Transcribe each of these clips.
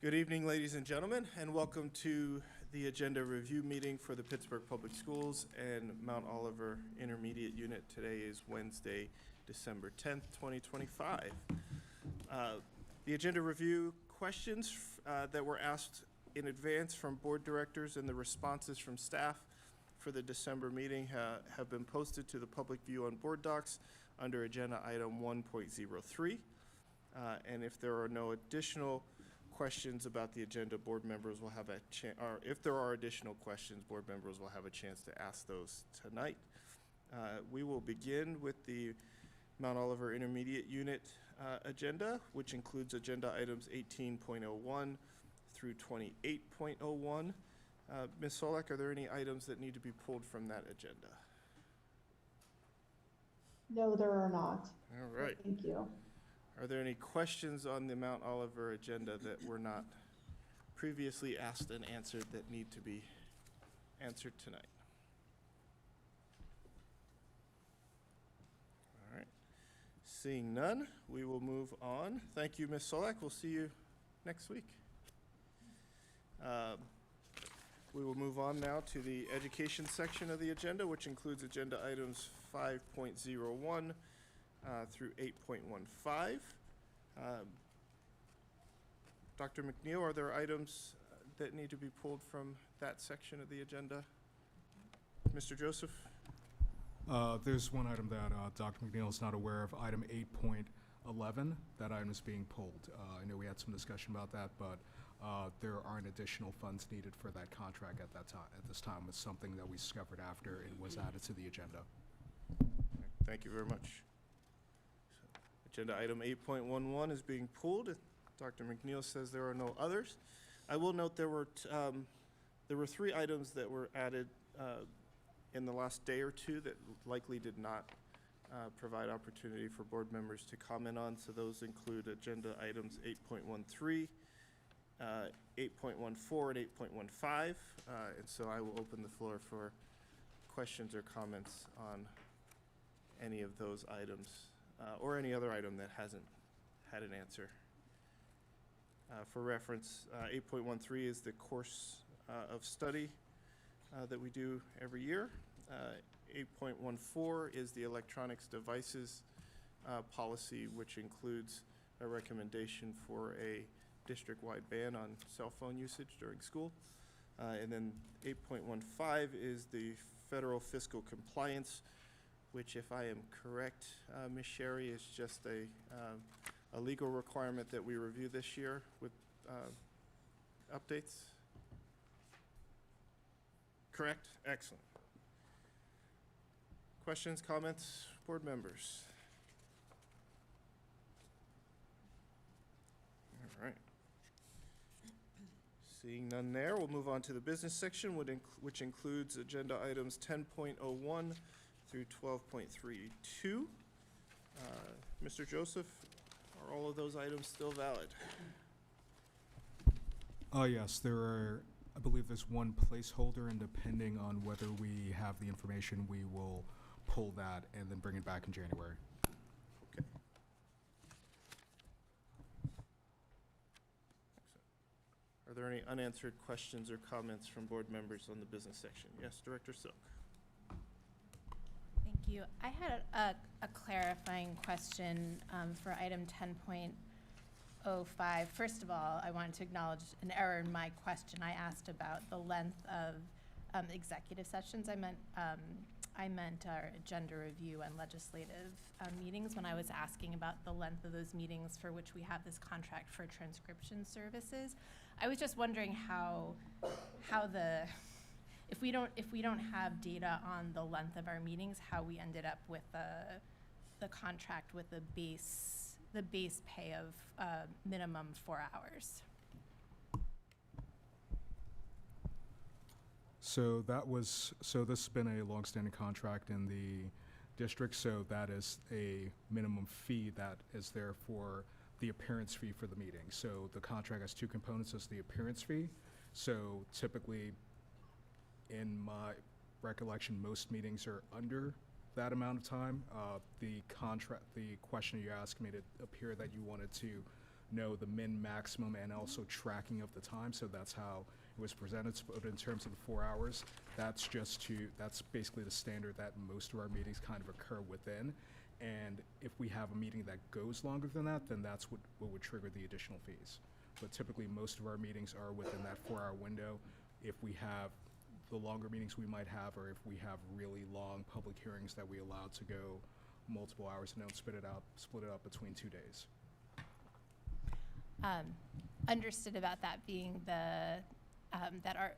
Good evening, ladies and gentlemen, and welcome to the agenda review meeting for the Pittsburgh Public Schools and Mount Oliver Intermediate Unit. Today is Wednesday, December 10th, 2025. The agenda review questions that were asked in advance from board directors and the responses from staff for the December meeting have been posted to the public view on board docs under agenda item 1.03. And if there are no additional questions about the agenda, board members will have a chance, or if there are additional questions, board members will have a chance to ask those tonight. We will begin with the Mount Oliver Intermediate Unit agenda, which includes agenda items 18.01 through 28.01. Ms. Solak, are there any items that need to be pulled from that agenda? No, there are not. All right. Thank you. Are there any questions on the Mount Oliver agenda that were not previously asked and answered that need to be answered tonight? All right. Seeing none, we will move on. Thank you, Ms. Solak. We'll see you next week. We will move on now to the education section of the agenda, which includes agenda items 5.01 through 8.15. Dr. McNeil, are there items that need to be pulled from that section of the agenda? Mr. Joseph? There's one item that Dr. McNeil is not aware of, item 8.11. That item is being pulled. I know we had some discussion about that, but there aren't additional funds needed for that contract at this time. It's something that we discovered after it was added to the agenda. Thank you very much. Agenda item 8.11 is being pulled. Dr. McNeil says there are no others. I will note there were three items that were added in the last day or two that likely did not provide opportunity for board members to comment on. So those include agenda items 8.13, 8.14, and 8.15. And so I will open the floor for questions or comments on any of those items. Or any other item that hasn't had an answer. For reference, 8.13 is the course of study that we do every year. 8.14 is the electronics devices policy, which includes a recommendation for a district-wide ban on cell phone usage during school. And then 8.15 is the federal fiscal compliance, which, if I am correct, Ms. Sherry, is just a legal requirement that we review this year with updates? Correct? Excellent. Questions, comments, board members? All right. Seeing none there, we'll move on to the business section, which includes agenda items 10.01 through 12.32. Mr. Joseph, are all of those items still valid? Yes, I believe there's one placeholder, and depending on whether we have the information, we will pull that and then bring it back in January. Okay. Excellent. Are there any unanswered questions or comments from board members on the business section? Yes, Director Silk. Thank you. I had a clarifying question for item 10.05. First of all, I wanted to acknowledge an error in my question. I asked about the length of executive sessions. I meant our agenda review and legislative meetings when I was asking about the length of those meetings for which we have this contract for transcription services. I was just wondering how if we don't have data on the length of our meetings, how we ended up with the contract with the base pay of minimum 4 hours. So this has been a longstanding contract in the district, so that is a minimum fee that is there for the appearance fee for the meeting. So the contract has two components. There's the appearance fee. So typically, in my recollection, most meetings are under that amount of time. The question you asked made it appear that you wanted to know the min maximum and also tracking of the time, so that's how it was presented. But in terms of the 4 hours, that's basically the standard that most of our meetings kind of occur within. And if we have a meeting that goes longer than that, then that's what would trigger the additional fees. But typically, most of our meetings are within that 4-hour window. If we have the longer meetings we might have, or if we have really long public hearings that we allow to go multiple hours and don't split it up between 2 days. Understood about that being that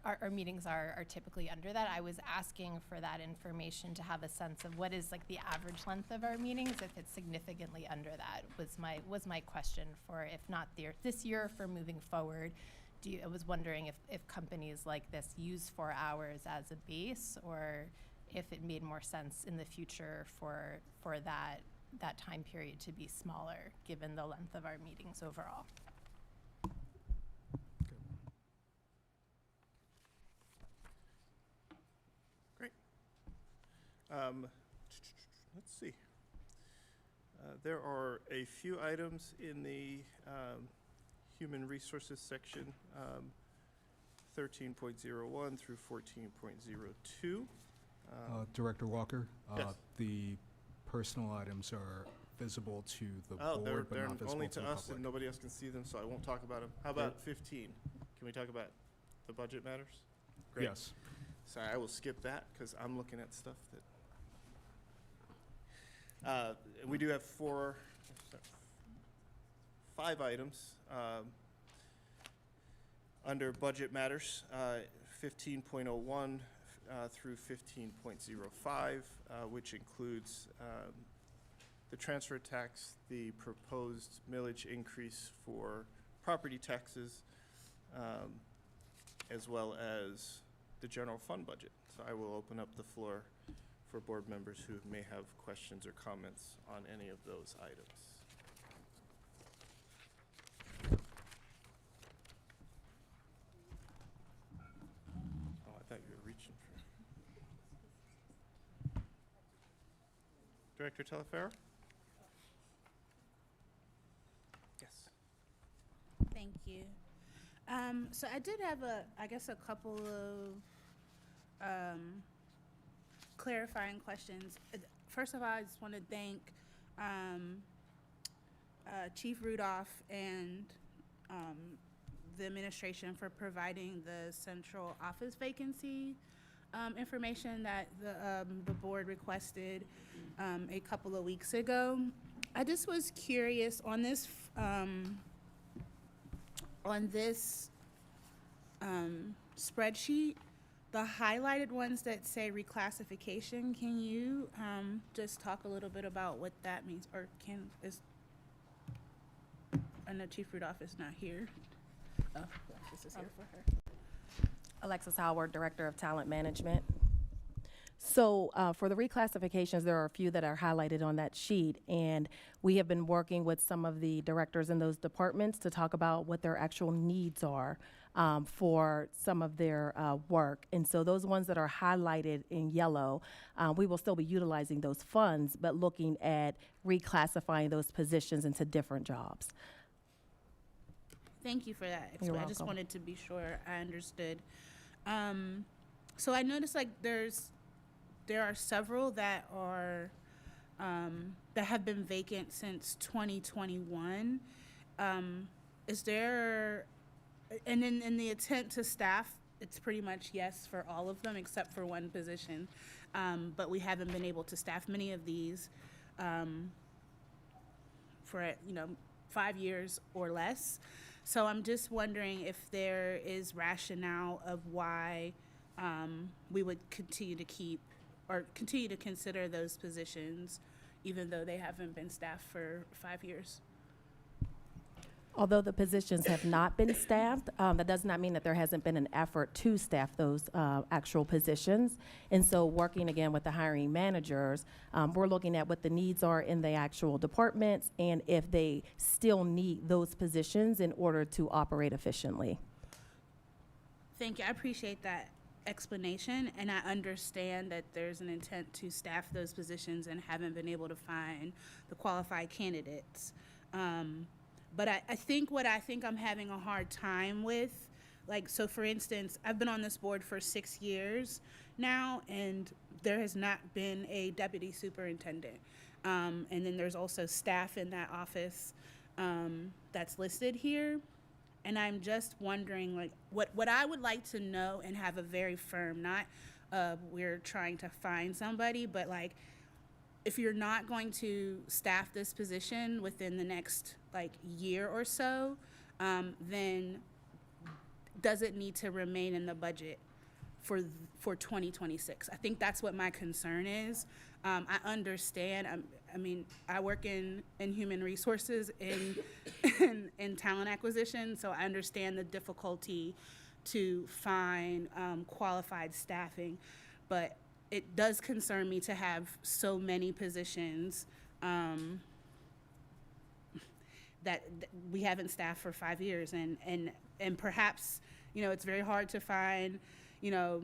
our meetings are typically under that. I was asking for that information to have a sense of what is like the average length of our meetings. If it's significantly under that was my question for, if not this year, for moving forward. I was wondering if companies like this use 4 hours as a base, or if it made more sense in the future for that time period to be smaller, given the length of our meetings overall. Great. Let's see. There are a few items in the Human Resources section, 13.01 through 14.02. Director Walker, Yes. the personal items are visible to the Oh, board, but they're not visible only to to the us, public. and nobody else can see them, so I won't talk about them. How about 15? Can we talk about the budget matters? Great. Yes. Sorry, I will skip that because I'm looking at stuff that. We do have 5 items under budget matters, 15.01 through 15.05, which includes the transfer tax, the proposed millage increase for property taxes, as well as the general fund budget. So I will open up the floor for board members who may have questions or comments on any of those items. Oh, I thought you were reaching for. Director Teleferro? Yes. Thank you. So I did have a couple of clarifying questions. First of all, I just want to thank Chief Rudolph and the administration for providing the central office vacancy information that the board requested a couple of weeks ago. I just was curious on this spreadsheet, the highlighted ones that say reclassification. Can you just talk a little bit about what that means, or I know Chief Rudolph is not here. Oh, this is here for her. Alexis Howard, Director of Talent Management. So for the reclassifications, there are a few that are highlighted on that sheet, and we have been working with some of the directors in those departments to talk about what their actual needs are for some of their work. And so those ones that are highlighted in yellow, we will still be utilizing those funds, but looking at reclassifying those positions into different jobs. Thank you for that. You're I just welcome. wanted to be sure I understood. So I noticed there are several that are that have been vacant since 2021. Is there, and in the attempt to staff, it's pretty much yes for all of them except for one position, but we haven't been able to staff many of these for 5 years or less. So I'm just wondering if there is rationale of why we would continue to consider those positions, even though they haven't been staffed for 5 years. Although the positions have not been staffed, that does not mean that there hasn't been an effort to staff those actual positions. And so working again with the hiring managers, we're looking at what the needs are in the actual departments and if they still need those positions in order to operate efficiently. Thank you. I appreciate that explanation, and I understand that there's an intent to staff those positions and haven't been able to find the qualified candidates. But I think what I'm having a hard time with, like, so for instance, I've been on this board for 6 years now, and there has not been a deputy superintendent. And then there's also staff in that office that's listed here. And I'm just wondering, like, what I would like to know and have a very firm, not we're trying to find somebody, but like, if you're not going to staff this position within the next like year or so, then does it need to remain in the budget for 2026? I think that's what my concern is. I understand. I mean, I work in human resources in talent acquisition, so I understand the difficulty to find qualified staffing, but it does concern me to have so many positions that we haven't staffed for 5 years, and perhaps, you know, it's very hard to find, you know,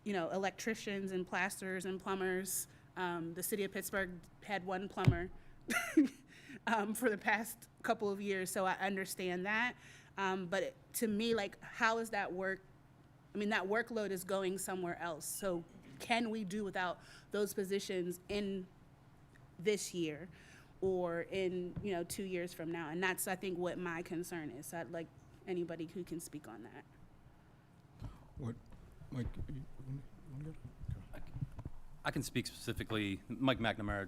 electricians and plasters and plumbers. The city of Pittsburgh had one plumber for the past couple of years, so I understand that. But to me, like, how is that work? I mean, that workload is going somewhere else. So can we do without those positions in this year or in, 2 years from now? And that's, I think, what my concern is. So I'd like anybody who can speak on that. What, Mike, you wanna go? I can speak specifically, Mike McNamara,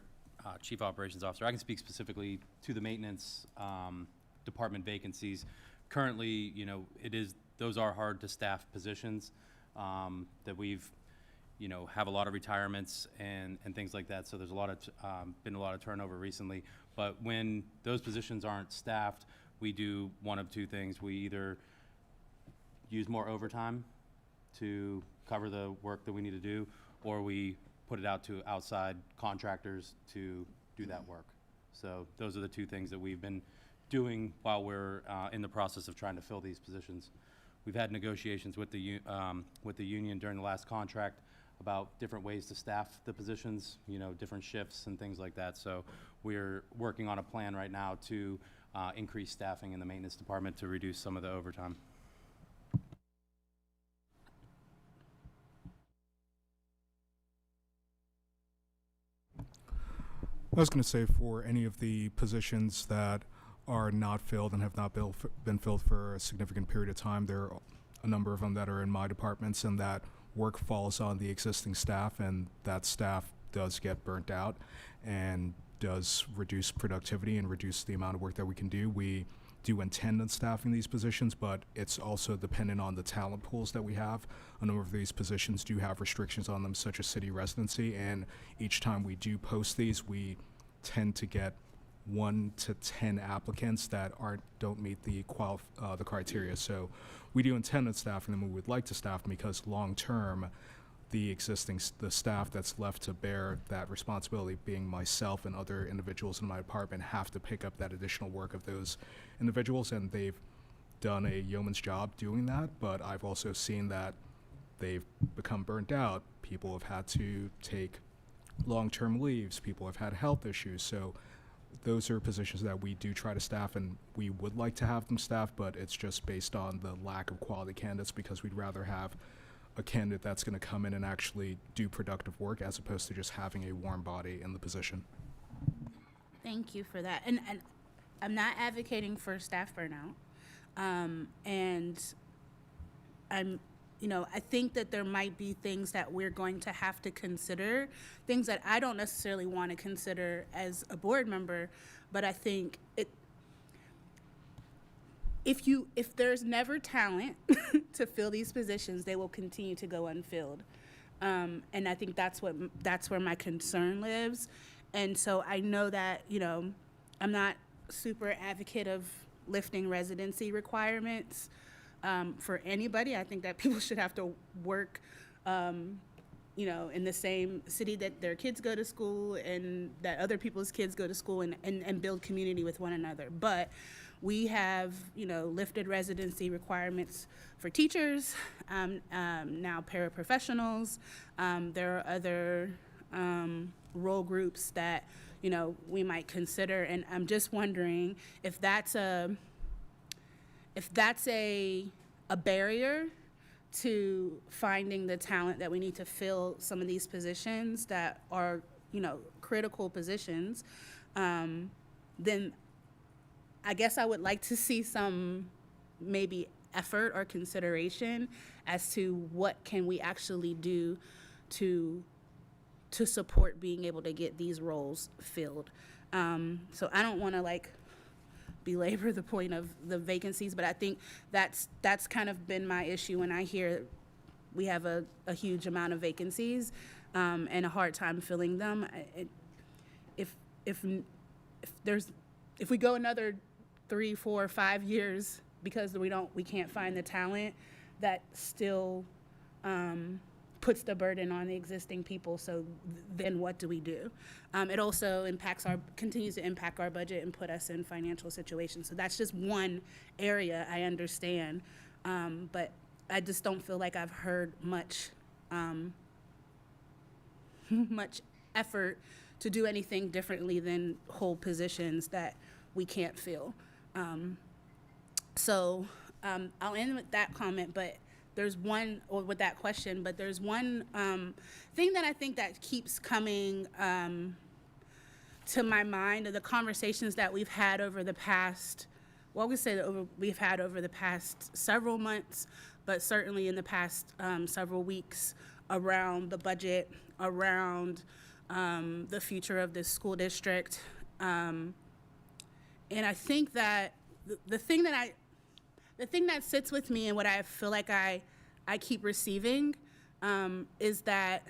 Chief Operations Officer. I can speak specifically to the maintenance department vacancies. Currently, those are hard to staff positions that we've, have a lot of retirements and things like that. So there's been a lot of turnover recently. But when those positions aren't staffed, we do one of two things. We either use more overtime to cover the work that we need to do, or we put it out to outside contractors to do that work. So those are the two things that we've been doing while we're in the process of trying to fill these positions. We've had negotiations with the union during the last contract about different ways to staff the positions, different shifts and things like that. So we're working on a plan right now to increase staffing in the maintenance department to reduce some of the overtime. I was going to say, for any of the positions that are not filled and have not been filled for a significant period of time, there are a number of them that are in my departments, and that work falls on the existing staff, and that staff does get burnt out and does reduce productivity and reduce the amount of work that we can do. We do intend on staffing these positions, but it's also dependent on the talent pools that we have. A number of these positions do have restrictions on them, such as city residency, and each time we do post these, we tend to get 1 to 10 applicants that don't meet the criteria. So we do intend on staffing them. We would like to staff them because long term, the staff that's left to bear that responsibility, being myself and other individuals in my department, have to pick up that additional work of those individuals, and they've done a yeoman's job doing that. But I've also seen that they've become burnt out. People have had to take long-term leaves. People have had health issues. So those are positions that we do try to staff, and we would like to have them staffed, but it's just based on the lack of quality candidates, because we'd rather have a candidate that's going to come in and actually do productive work as opposed to just having a warm body in the position. Thank you for that. And I'm not advocating for staff burnout. And I'm, I think that there might be things that we're going to have to consider, things that I don't necessarily want to consider as a board member, but I think if there's never talent to fill these positions, they will continue to go unfilled. And I think that's where my concern lives. And so I know that, I'm not super advocate of lifting residency requirements for anybody. I think that people should have to work, in the same city that their kids go to school and that other people's kids go to school, and build community with one another. But we have, lifted residency requirements for teachers, now paraprofessionals. There are other role groups that, we might consider. And I'm just wondering if that's a barrier to finding the talent that we need to fill some of these positions that are, critical positions, then I guess I would like to see some maybe effort or consideration as to what can we actually do to support being able to get these roles filled. So I don't want to belabor the point of the vacancies, but I think that's kind of been my issue when I hear we have a huge amount of vacancies and a hard time filling them. If we go another 3, 4, 5 years because we can't find the talent, that still puts the burden on the existing people. So then what do we do? It also continues to impact our budget and put us in financial situations. So that's just one area I understand, but I just don't feel like I've heard much effort to do anything differently than hold positions that we can't fill. So I'll end with that comment, but with that question, but there's one thing that I think that keeps coming to my mind of the conversations that we've had over the past, we've had over the past several months, but certainly in the past several weeks around the budget, around the future of this school district. And I think that the thing that sits with me and what I feel like I keep receiving is that,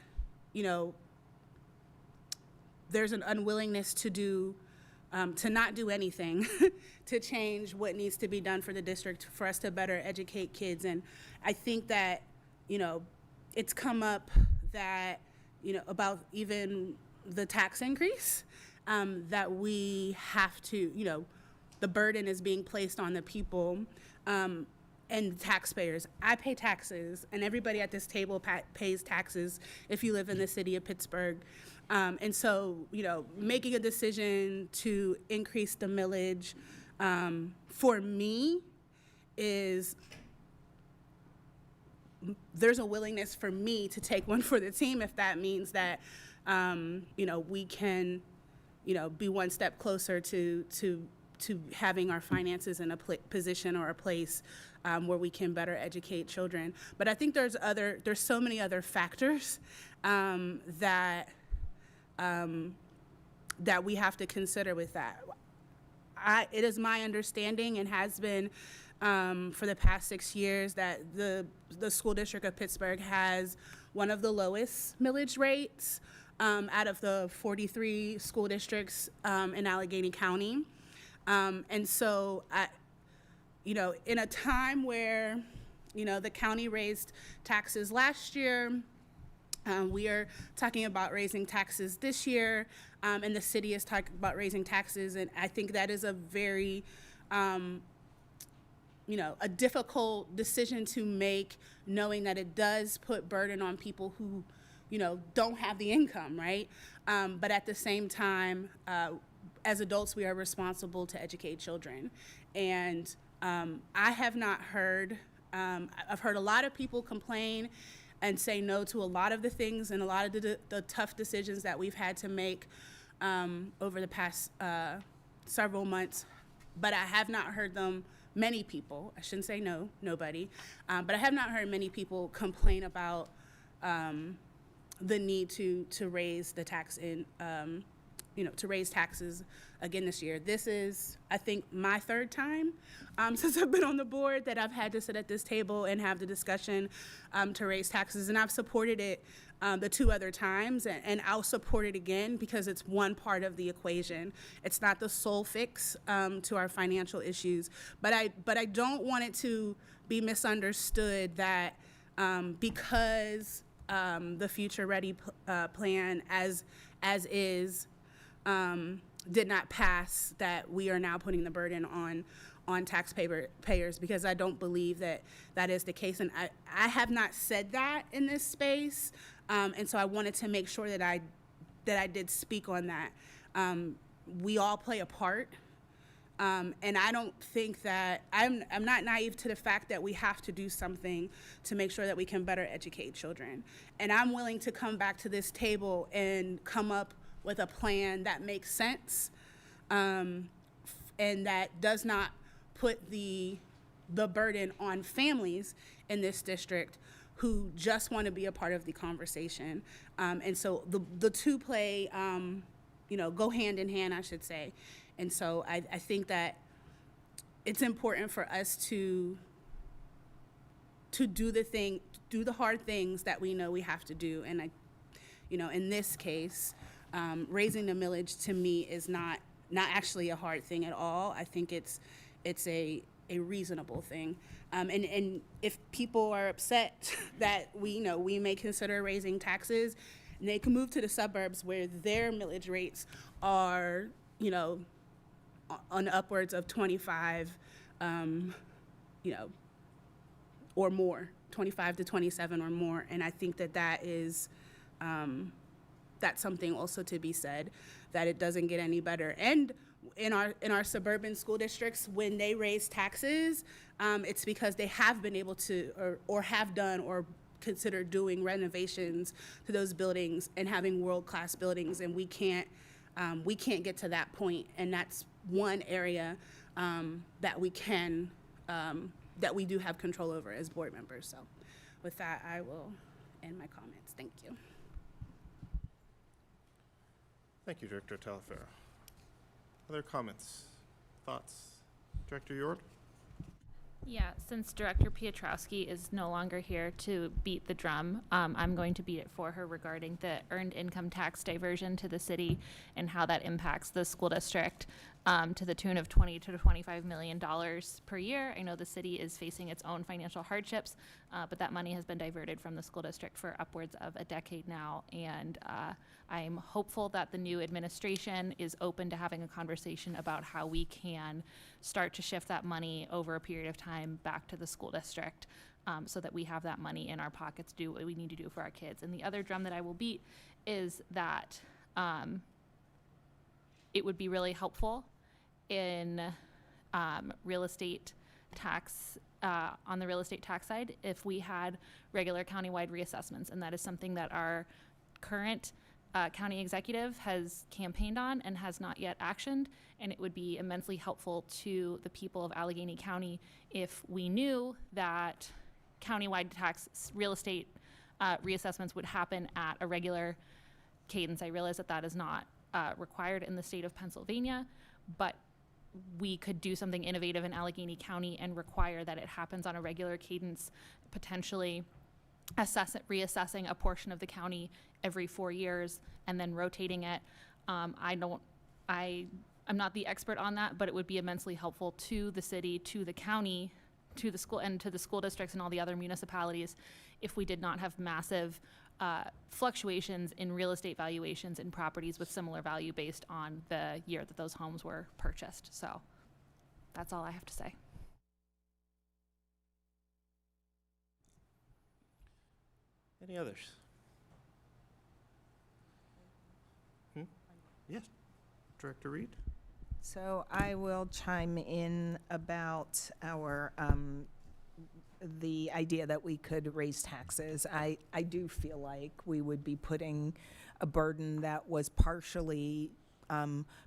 there's an unwillingness to not do anything to change what needs to be done for the district for us to better educate kids. And I think that, it's come up that, about even the tax increase, that we have to, the burden is being placed on the people and the taxpayers. I pay taxes, and everybody at this table pays taxes if you live in the city of Pittsburgh. And so, making a decision to increase the millage for me is, there's a willingness for me to take one for the team if that means that, we can, be one step closer to having our finances in a position or a place where we can better educate children. But I think there's so many other factors that we have to consider with that. It is my understanding and has been for the past 6 years that the school district of Pittsburgh has one of the lowest millage rates out of the 43 school districts in Allegheny County. And so, in a time where, the county raised taxes last year, we are talking about raising taxes this year, and the city is talking about raising taxes, and I think that is a very, a difficult decision to make, knowing that it does put burden on people who, don't have the income, right? But at the same time, as adults, we are responsible to educate children. And I have not heard, I've heard a lot of people complain and say no to a lot of the things and a lot of the tough decisions that we've had to make over the past several months. But I have not heard many people, I shouldn't say nobody, but I have not heard many people complain about the need to raise the tax to raise taxes again this year. This is, I think, my third time since I've been on the board that I've had to sit at this table and have the discussion to raise taxes, and I've supported it the 2 other times, and I'll support it again because it's one part of the equation. It's not the sole fix to our financial issues, but I don't want it to be misunderstood that because the Future Ready plan as is did not pass, that we are now putting the burden on taxpayers, because I don't believe that is the case. And I have not said that in this space, and so I wanted to make sure that I did speak on that. We all play a part. And I don't think that, I'm not naive to the fact that we have to do something to make sure that we can better educate children. And I'm willing to come back to this table and come up with a plan that makes sense, and that does not put the burden on families in this district who just want to be a part of the conversation. And so the two play, go hand in hand, I should say. And so I think that it's important for us to do the hard things that we know we have to do. And in this case, raising the millage to me is not actually a hard thing at all. I think it's a reasonable thing. And if people are upset that we may consider raising taxes, they can move to the suburbs where their millage rates are, on upwards of 25, or more, 25 to 27 or more. And I think that is, that's something also to be said, that it doesn't get any better. And in our suburban school districts, when they raise taxes, it's because they have been able to, or have done, or consider doing renovations to those buildings and having world-class buildings, and we can't get to that point. And that's one area that we can, that we do have control over as board members. So with that, I will end my comments. Thank you. Thank you, Director Talaferro. Other comments, thoughts? Director Yord? Yeah, since Director Piotrowski is no longer here to beat the drum, I'm going to beat it for her regarding the earned income tax diversion to the city and how that impacts the school district to the tune of $20 to $25 million per year. I know the city is facing its own financial hardships, but that money has been diverted from the school district for upwards of a decade now, and I'm hopeful that the new administration is open to having a conversation about how we can start to shift that money over a period of time back to the school district, so that we have that money in our pockets to do what we need to do for our kids. And the other drum that I will beat is that it would be really helpful in real estate tax, on the real estate tax side, if we had regular countywide reassessments. And that is something that our current county executive has campaigned on and has not yet actioned, and it would be immensely helpful to the people of Allegheny County if we knew that countywide tax real estate reassessments would happen at a regular cadence. I realize that that is not required in the state of Pennsylvania, but we could do something innovative in Allegheny County and require that it happens on a regular cadence, potentially reassessing a portion of the county every 4 years and then rotating it. I'm not the expert on that, but it would be immensely helpful to the city, to the county, to the school, and to the school districts and all the other municipalities if we did not have massive fluctuations in real estate valuations in properties with similar value based on the year that those homes were purchased. So that's all I have to say. Any others? Yes, Director Reed? So I will chime in about our, the idea that we could raise taxes. I do feel like we would be putting a burden that was partially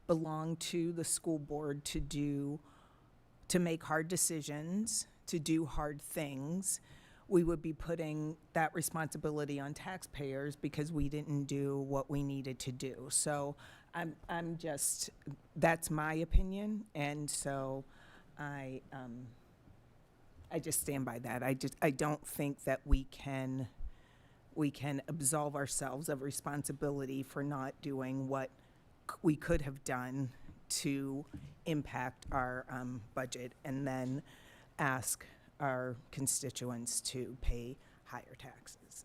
belonged to the school board to make hard decisions, to do hard things. We would be putting that responsibility on taxpayers because we didn't do what we needed to do. So I'm just, that's my opinion, and so I just stand by that. I don't think that we can absolve ourselves of responsibility for not doing what we could have done to impact our budget and then ask our constituents to pay higher taxes.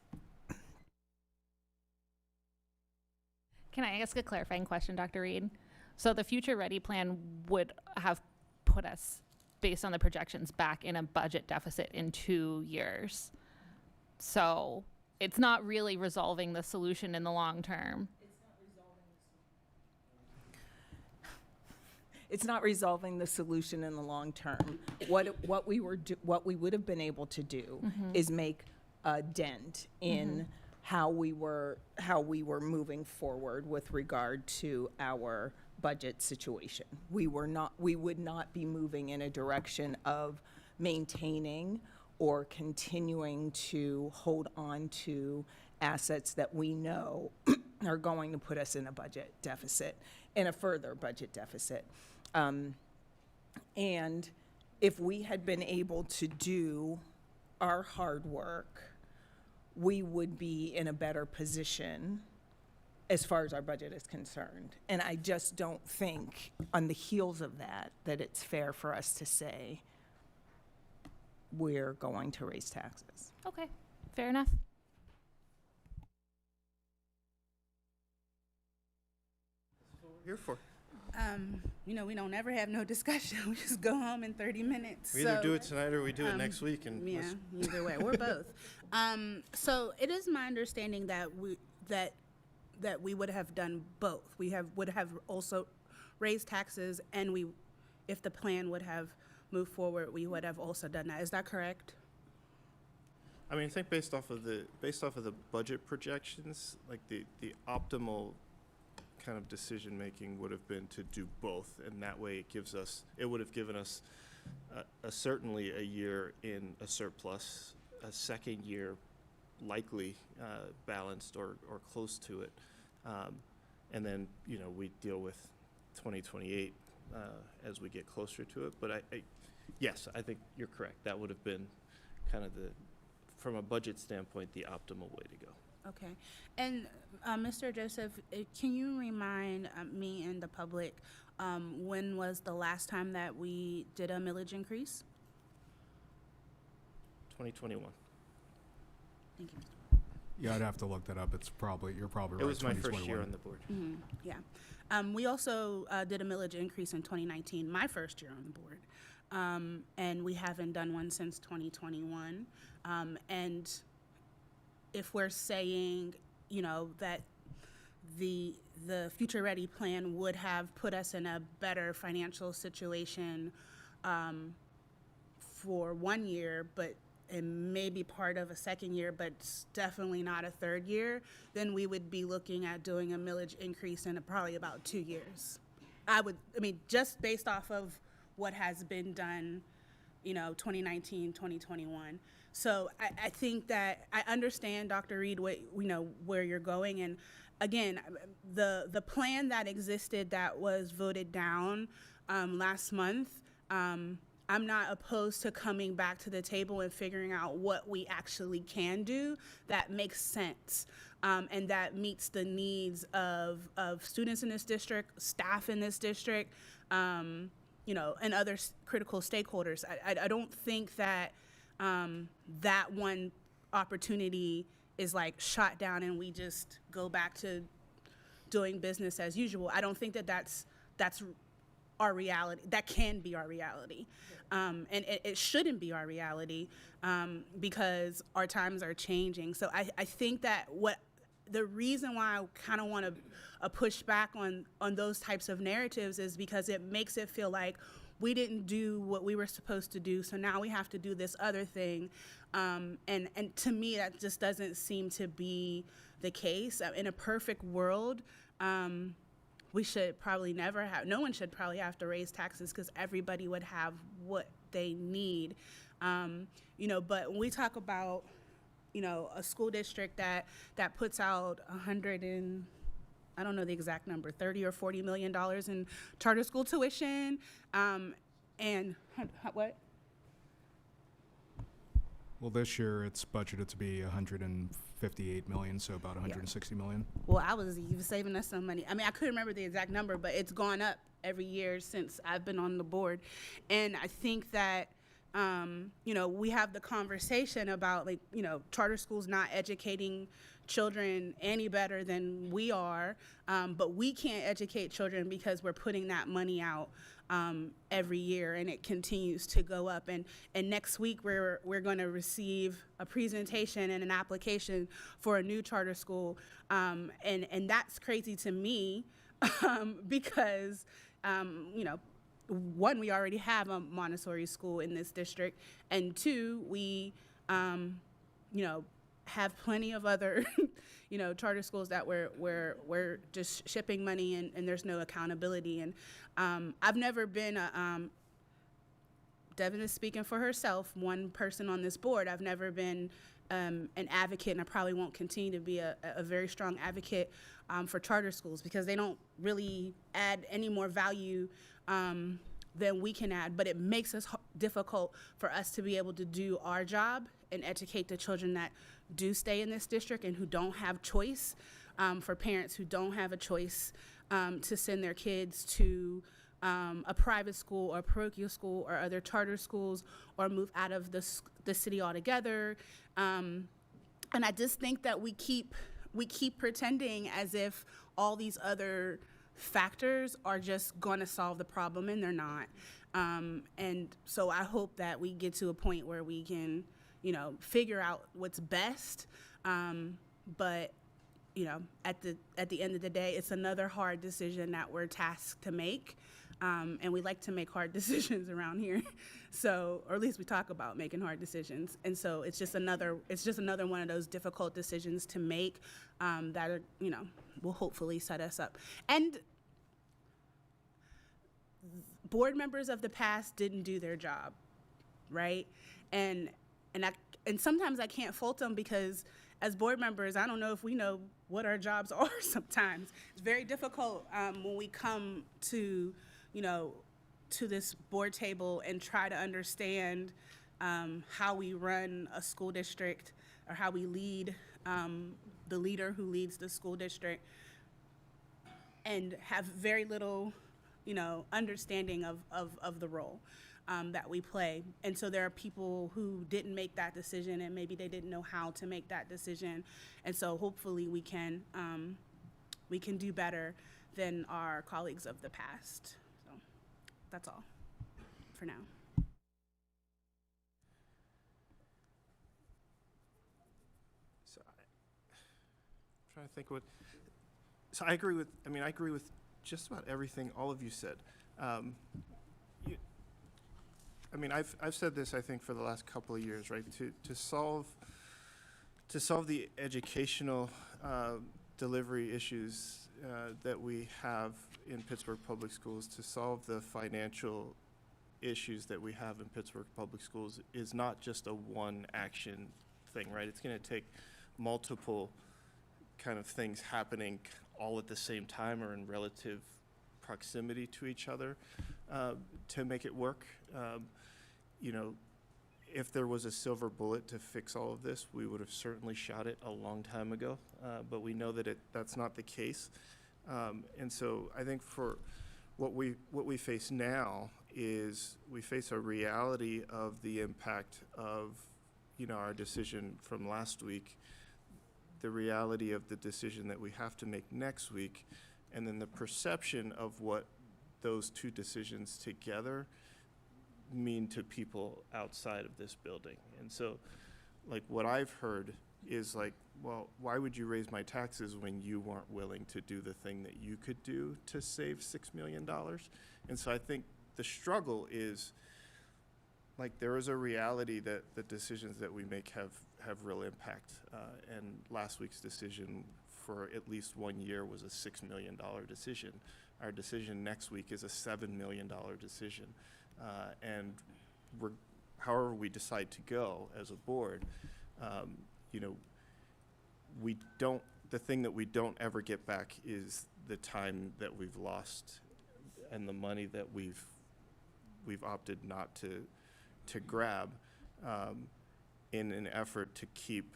Can I ask a clarifying question, Dr. Reed? So the Future Ready plan would have put us, based on the projections, back in a budget deficit in 2 years. So it's not really resolving the solution in the long term. it's not resolving the solution in the long term. What we would have been able to do is make a dent in how we were moving forward with regard to our budget situation. We would not be moving in a direction of maintaining or continuing to hold on to assets that we know are going to put us in a budget deficit, in a further budget deficit. And if we had been able to do our hard work, we would be in a better position as far as our budget is concerned. And I just don't think, on the heels of that, that it's fair for us to say we're going to raise taxes. Okay, fair enough. Here for. You know, we don't ever have no discussion. We just go home in 30 minutes. We either So, do it tonight or we do it next week, and Yeah, let's- either way, we're both. So it is my understanding that we would have done both. Would have also raised taxes, and if the plan would have moved forward, we would have also done that. Is that correct? I mean, I think based off of the budget projections, like the optimal kind of decision making would have been to do both, and that way it would have given us certainly a year in a surplus, a second year likely balanced or close to it, and then we deal with 2028 as we get closer to it. But yes, I think you're correct. That would have been kind of from a budget standpoint, the optimal way to go. Okay. And Mr. Joseph, can you remind me and the public when was the last time that we did a millage increase? 2021. Thank you. Yeah, I'd have to look that up. You're probably right. It was my first 2021. year on the board. Yeah. We also did a millage increase in 2019, my first year on the board. And we haven't done one since 2021. And if we're saying, that the Future Ready plan would have put us in a better financial situation for 1 year, but and maybe part of a second year, but definitely not a third year, then we would be looking at doing a millage increase in probably about 2 years. Just based off of what has been done, 2019, 2021. So I think that I understand, Dr. Reed, where you're going. And again, the plan that existed that was voted down last month, I'm not opposed to coming back to the table and figuring out what we actually can do that makes sense and that meets the needs of students in this district, staff in this district, and other critical stakeholders. I don't think that that one opportunity is like shot down and we just go back to doing business as usual. I don't think that that's our reality. That can be our reality. And it shouldn't be our reality because our times are changing. So I think that the reason why I kind of want to push back on those types of narratives is because it makes it feel like we didn't do what we were supposed to do, so now we have to do this other thing. And to me, that just doesn't seem to be the case. In a perfect world, we should probably no one should probably have to raise taxes because everybody would have what they need. But when we talk about, a school district that puts out I don't know the exact number, $30 or $40 million in charter school tuition, and what? Well, this year it's budgeted to be 158 million, so about 160 million. Well, I was even saving us some money. I couldn't remember the exact number, but it's gone up every year since I've been on the board. And I think that, we have the conversation about, charter schools not educating children any better than we are, but we can't educate children because we're putting that money out every year, and it continues to go up. And next week we're going to receive a presentation and an application for a new charter school, and that's crazy to me because one, we already have a Montessori school in this district, and two, we, you know, have plenty of other, you know, charter schools that we're just shipping money and there's no accountability. And I've never been Devin is speaking for herself, one person on this board. I've never been an advocate, and I probably won't continue to be a very strong advocate for charter schools, because they don't really add any more value than we can add, but it makes us difficult for us to be able to do our job and educate the children that do stay in this district and who don't have choice, for parents who don't have a choice to send their kids to a private school or parochial school or other charter schools, or move out of the city altogether. And I just think that we keep pretending as if all these other factors are just going to solve the problem, and they're not. And so I hope that we get to a point where we can, you know, figure out what's best. But, you know, at the end of the day, it's another hard decision that we're tasked to make. And we like to make hard decisions around here. So, or at least we talk about making hard decisions. And so it's just another one of those difficult decisions to make, that are, you know, will hopefully set us up. And board members of the past didn't do their job, right? And sometimes I can't fault them, because as board members, I don't know if we know what our jobs are sometimes. It's very difficult when we come to, you know, to this board table and try to understand how we run a school district, or how we lead the leader who leads the school district, and have very little, you know, understanding of the role that we play. And so there are people who didn't make that decision, and maybe they didn't know how to make that decision. And so hopefully we can do better than our colleagues of the past. So that's all for now. So I'm trying to think what. So I agree with. I mean, I agree with just about everything all of you said. I mean, I've said this, I think, for the last couple of years, right? To solve the educational delivery issues that we have in Pittsburgh Public Schools, to solve the financial issues that we have in Pittsburgh Public Schools, is not just a one action thing, right? It's going to take multiple kind of things happening all at the same time, or in relative proximity to each other, to make it work. You know, if there was a silver bullet to fix all of this, we would have certainly shot it a long time ago, but we know that that's not the case. And so I think for what we face now is we face a reality of the impact of, you know, our decision from last week, the reality of the decision that we have to make next week, and then the perception of what those two decisions together mean to people outside of this building. And so, like, what I've heard is like, well, why would you raise my taxes when you weren't willing to do the thing that you could do to save $6 million? And so I think the struggle is, like, there is a reality that the decisions that we make have real impact. And last week's decision for at least 1 year was a $6 million decision. Our decision next week is a $7 million decision. And however we decide to go as a board, you know, the thing that we don't ever get back is the time that we've lost and the money that we've opted not to grab, in an effort to keep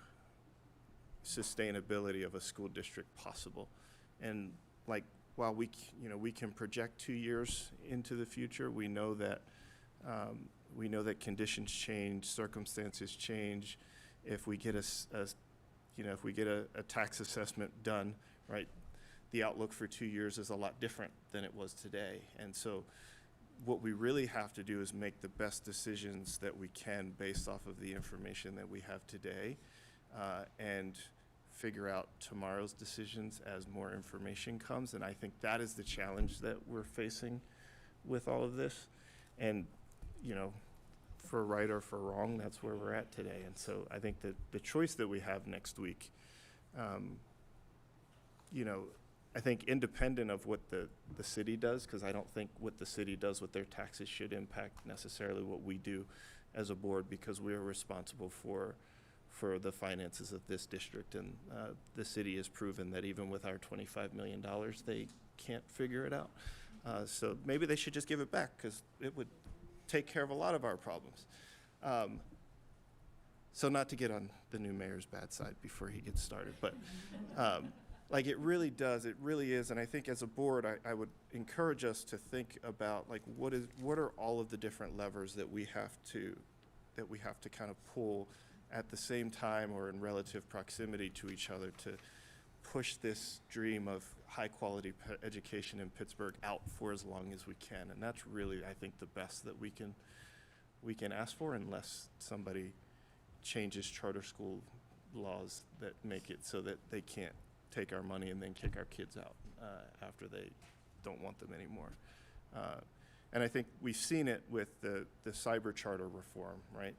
sustainability of a school district possible. And like, while we can project 2 years into the future, we know that conditions change, circumstances change. If we get a tax assessment done, right, the outlook for 2 years is a lot different than it was today. And so what we really have to do is make the best decisions that we can based off of the information that we have today, and figure out tomorrow's decisions as more information comes. And I think that is the challenge that we're facing with all of this. And, you know, for right or for wrong, that's where we're at today. And so I think that the choice that we have next week, you know, I think independent of what the city does, because I don't think what the city does with their taxes should impact necessarily what we do as a board, because we are responsible for the finances of this district. And the city has proven that even with our $25 million, they can't figure it out. So maybe they should just give it back, because it would take care of a lot of our problems. So not to get on the new mayor's bad side before he gets started, but like it really does, it really is. And I think as a board, I would encourage us to think about like what are all of the different levers that we have to kind of pull at the same time or in relative proximity to each other to push this dream of high quality education in Pittsburgh out for as long as we can. And that's really, I think, the best that we can ask for, unless somebody changes charter school laws that make it so that they can't take our money and then kick our kids out after they don't want them anymore. And I think we've seen it with the cyber charter reform, right?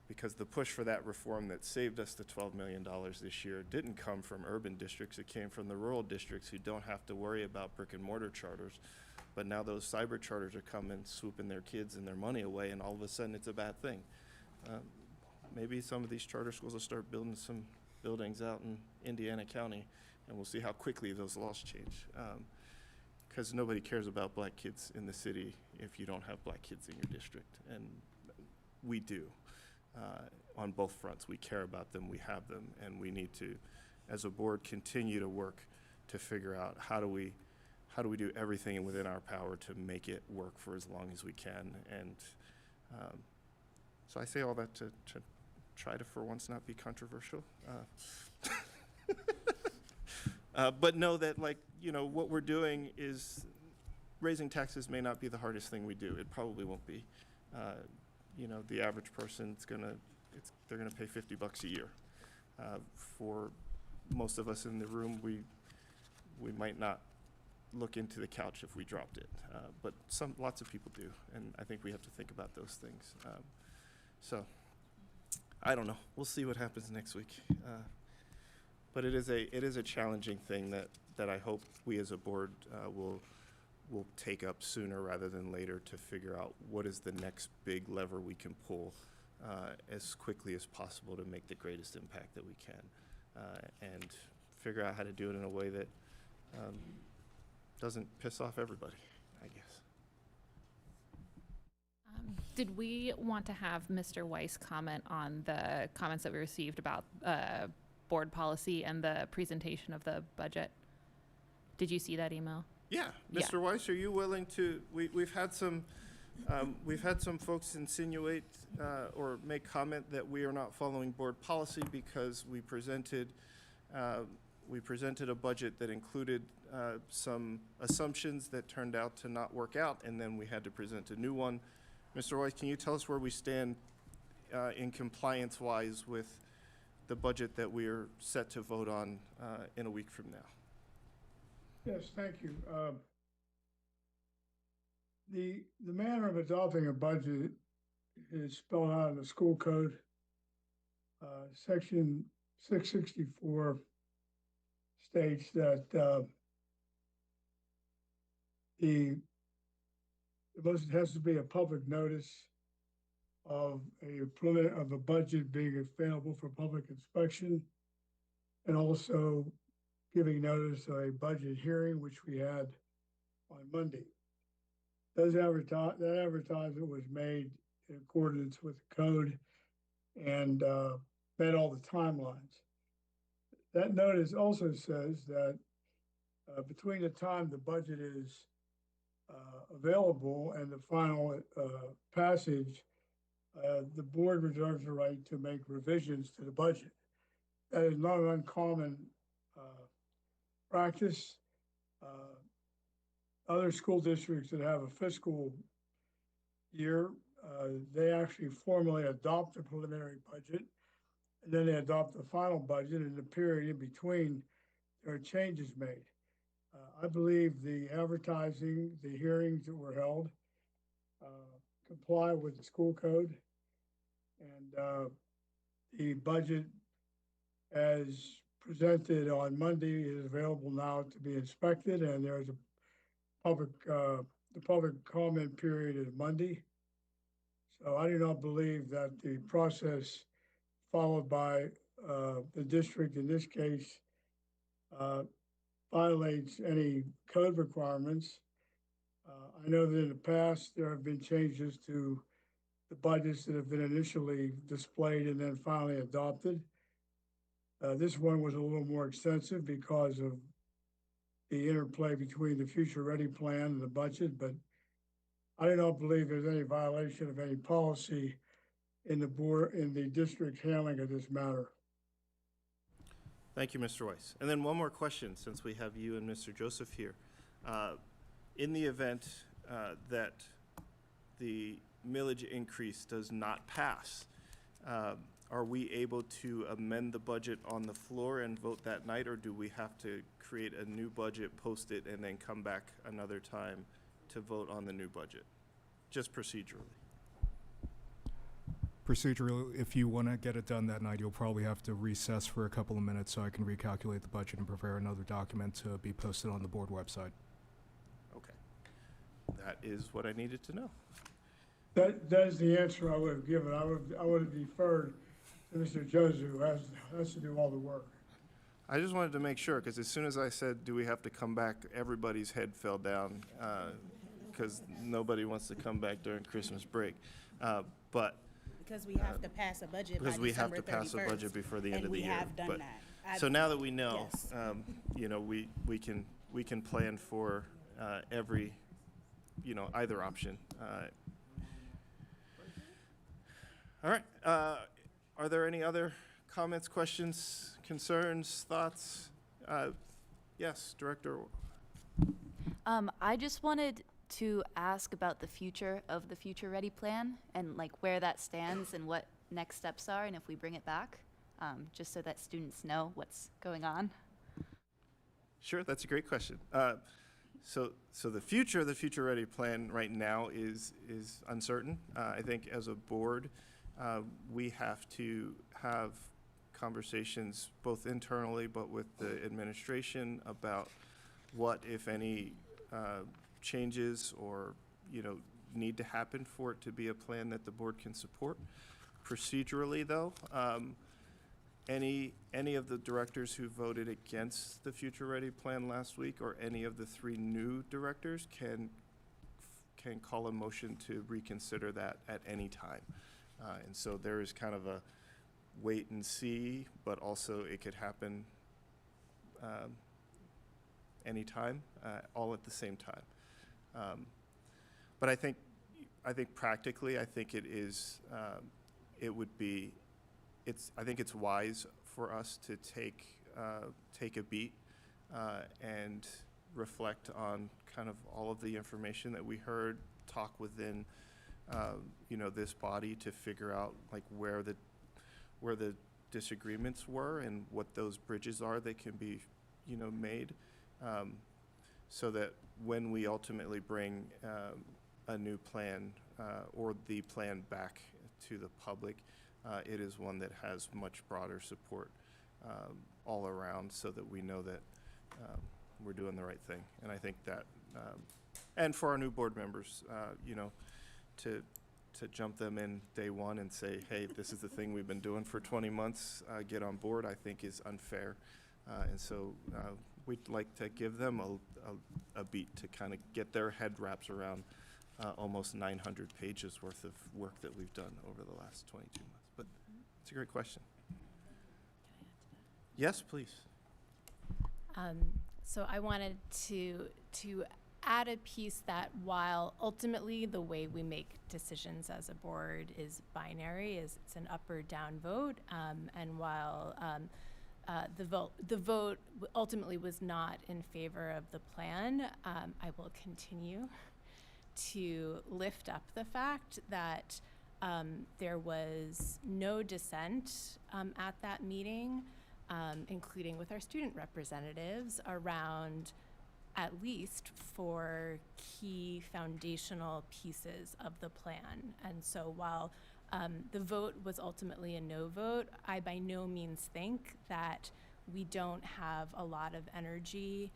Because the push for that reform that saved us the $12 million this year didn't come from urban districts. It came from the rural districts who don't have to worry about brick and mortar charters. But now those cyber charters are coming, swooping their kids and their money away, and all of a sudden it's a bad thing. Maybe some of these charter schools will start building some buildings out in Indiana County, and we'll see how quickly those laws change. Because nobody cares about black kids in the city if you don't have black kids in your district, and we do. On both fronts, we care about them, we have them, and we need to, as a board, continue to work to figure out how do we do everything within our power to make it work for as long as we can. And so I say all that to try to, for once, not be controversial. But know that, like, you know, what we're doing is raising taxes may not be the hardest thing we do. It probably won't be. You know, the average person, they're gonna pay $50 a year. For most of us in the room, we might not look into the couch if we dropped it, but lots of people do, and I think we have to think about those things. So, I don't know. We'll see what happens next week. But it is a challenging thing that I hope we as a board will take up sooner rather than later to figure out what is the next big lever we can pull as quickly as possible to make the greatest impact that we can, and figure out how to do it in a way that doesn't piss off everybody, I guess. Did we want to have Mr. Weiss comment on the comments that we received about board policy and the presentation of the budget? Did you see that email? Yeah, Mr. Weiss, are you willing to? We've had some folks insinuate or make comment that we are not following board policy because we presented a budget that included some assumptions that turned out to not work out, and then we had to present a new one. Mr. Weiss, can you tell us where we stand in compliance-wise with the budget that we are set to vote on in a week from now? Yes, thank you. The manner of adopting a budget is spelled out in the school code. Section 664 states that the budget has to be a public notice of a budget being available for public inspection, and also giving notice of a budget hearing, which we had on Monday. That advertisement was made in accordance with the code and met all the timelines. That notice also says that between the time the budget is available and the final passage, the board reserves the right to make revisions to the budget. That is not an uncommon practice. Other school districts that have a fiscal year, they actually formally adopt a preliminary budget, and then they adopt the final budget. In the period in between, there are changes made. I believe the advertising, the hearings that were held, comply with the school code. And the budget as presented on Monday is available now to be inspected, and there's a the public comment period is Monday. So I do not believe that the process followed by the district in this case violates any code requirements. I know that in the past, there have been changes to the budgets that have been initially displayed and then finally adopted. This one was a little more extensive because of the interplay between the Future Ready Plan and the budget, but I do not believe there's any violation of any policy in the district's handling of this matter. Thank you, Mr. Weiss. And then one more question, since we have you and Mr. Joseph here. In the event that the millage increase does not pass, are we able to amend the budget on the floor and vote that night, or do we have to create a new budget, post it, and then come back another time to vote on the new budget? Just procedurally. Procedurally, if you want to get it done that night, you'll probably have to recess for a couple of minutes so I can recalculate the budget and prepare another document to be posted on the board website. Okay. That is what I needed to know. That is the answer I would have given. I would have deferred to Mr. Joseph, who has to do all the work. I just wanted to make sure, because as soon as I said, do we have to come back, everybody's head fell down, because nobody wants to come back during Christmas break. But Because we have to pass a budget by because we have December to pass a 31st, budget before the end and of the we year. have done But- that. So now that we know, Yes. you know, we can plan for every, you know, either option. All right. Are there any other comments, questions, concerns, thoughts? Yes, Director. I just wanted to ask about the future of the Future Ready Plan and like where that stands and what next steps are and if we bring it back, just so that students know what's going on. Sure, that's a great question. So the future of the Future Ready Plan right now is uncertain. I think as a board, we have to have conversations both internally but with the administration about what, if any, changes or, you know, need to happen for it to be a plan that the board can support. Procedurally, though, any of the directors who voted against the Future Ready Plan last week, or any of the 3 new directors, can call a motion to reconsider that at any time. And so there is kind of a wait and see, but also it could happen anytime, all at the same time. But I think practically, I think it is, I think it's wise for us to take a beat and reflect on kind of all of the information that we heard, talk within, you know, this body to figure out like where the disagreements were and what those bridges are that can be, you know, made, so that when we ultimately bring a new plan or the plan back to the public, it is one that has much broader support all around, so that we know that we're doing the right thing. And I think that, and for our new board members, you know, to jump them in day one and say, hey, this is the thing we've been doing for 20 months, get on board, I think is unfair. And so we'd like to give them a beat to kind of get their head wraps around almost 900 pages worth of work that we've done over the last 22 months. But it's a great question. Yes, please. So I wanted to add a piece that while ultimately the way we make decisions as a board is binary, is it's an up or down vote, and while the vote ultimately was not in favor of the plan, I will continue to lift up the fact that there was no dissent at that meeting, including with our student representatives, around at least for key foundational pieces of the plan. And so while the vote was ultimately a no vote, I by no means think that we don't have a lot of energy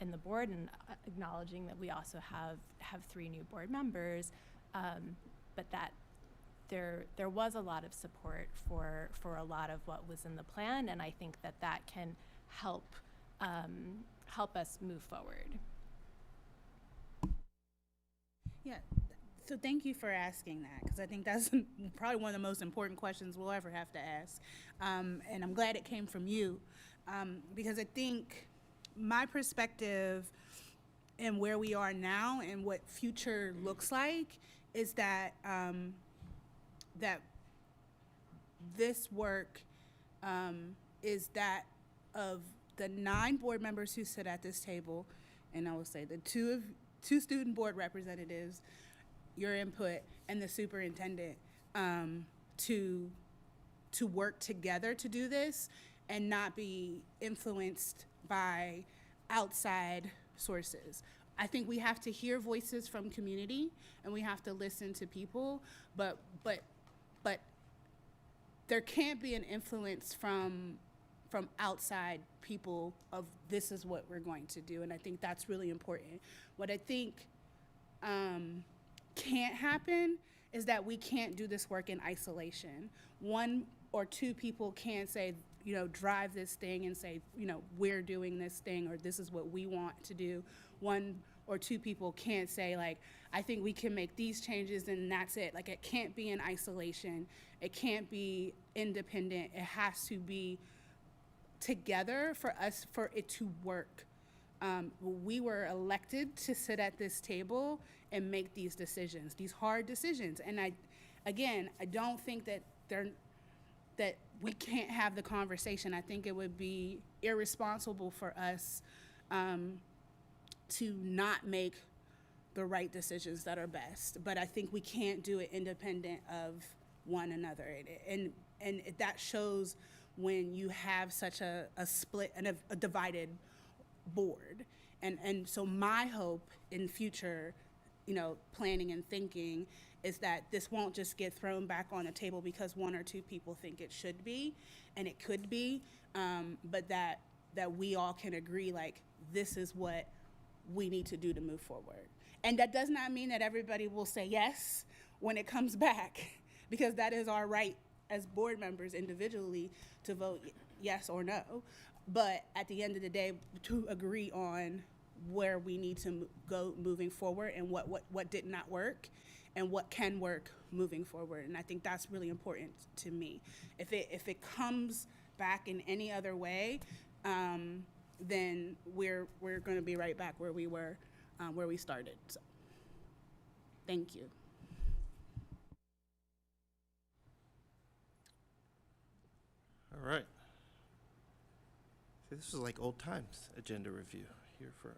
in the board, and acknowledging that we also have 3 new board members, but that there was a lot of support for a lot of what was in the plan, and I think that can help us move forward. Yeah, so thank you for asking that, because I think that's probably one of the most important questions we'll ever have to ask. And I'm glad it came from you, because I think my perspective and where we are now and what future looks like is that that this work is that of the 9 board members who sit at this table, and I will say the two student board representatives, your input, and the superintendent, to work together to do this and not be influenced by outside sources. I think we have to hear voices from community and we have to listen to people, but there can't be an influence from outside people of this is what we're going to do, and I think that's really important. What I think can't happen is that we can't do this work in isolation. 1 or 2 people can't say, drive this thing and say, we're doing this thing or this is what we want to do. 1 or 2 people can't say, like, I think we can make these changes and that's it. Like, it can't be in isolation. It can't be independent. It has to be together for it to work. We were elected to sit at this table and make these decisions, these hard decisions. And I don't think that we can't have the conversation. I think it would be irresponsible for us to not make the right decisions that are best. But I think we can't do it independent of one another. And that shows when you have such a split and a divided board. And so my hope in future, planning and thinking is that this won't just get thrown back on the table because 1 or 2 people think it should be, and it could be, but that we all can agree, like, this is what we need to do to move forward. And that does not mean that everybody will say yes when it comes back, because that is our right as board members individually to vote yes or no. But at the end of the day, to agree on where we need to go moving forward and what did not work and what can work moving forward. And I think that's really important to me. If it comes back in any other way, then we're going to be right back where we were, where we started. So, thank you. All right. See, this is like old times agenda review here for.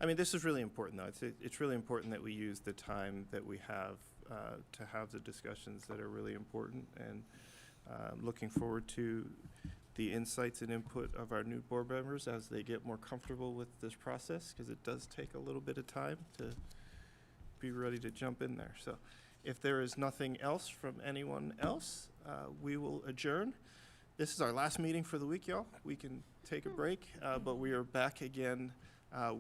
I mean, this is really important, though. It's really important that we use the time that we have to have the discussions that are really important, and looking forward to the insights and input of our new board members as they get more comfortable with this process, because it does take a little bit of time to be ready to jump in there. So if there is nothing else from anyone else, we will adjourn. This is our last meeting for the week, y'all. We can take a break, but we are back again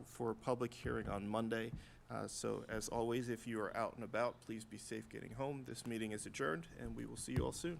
for a public hearing on Monday. So as always, if you are out and about, please be safe getting home. This meeting is adjourned, and we will see you all soon.